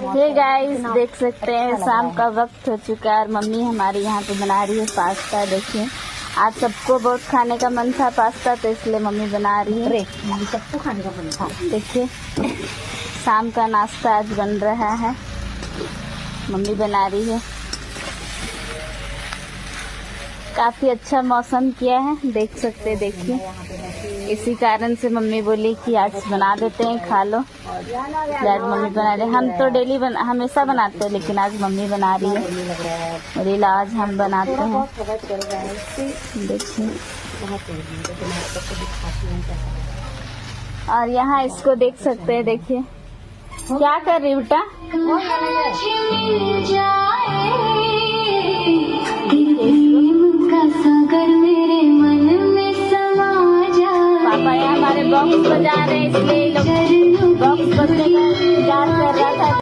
Hey guys, देख सकते हैं शाम का वक्त हो चुका है और मम्मी हमारी यहाँ पे बना रही है पास्ता। देखिए आज सबको बहुत खाने का मन था पास्ता, तो इसलिए मम्मी बना रही है। सबको खाने का मन था। देखिए शाम का नाश्ता आज बन रहा है, मम्मी बना रही है। काफी अच्छा मौसम किया है, देख सकते हैं। देखिए इसी कारण से मम्मी बोली कि आज बना देते हैं, खा लो। आज मम्मी बना रही है। हम तो डेली हमेशा बनाते हैं, लेकिन आज मम्मी बना रही है। और आज हम बनाते हैं। देखिए और यहाँ इसको देख सकते हैं। देखिए क्या कर रही बेटा? पापा यहाँ हमारे बॉक्स बजा रहे हैं, इसलिए लोग बॉक्स बजने का इंतजार कर रहा था।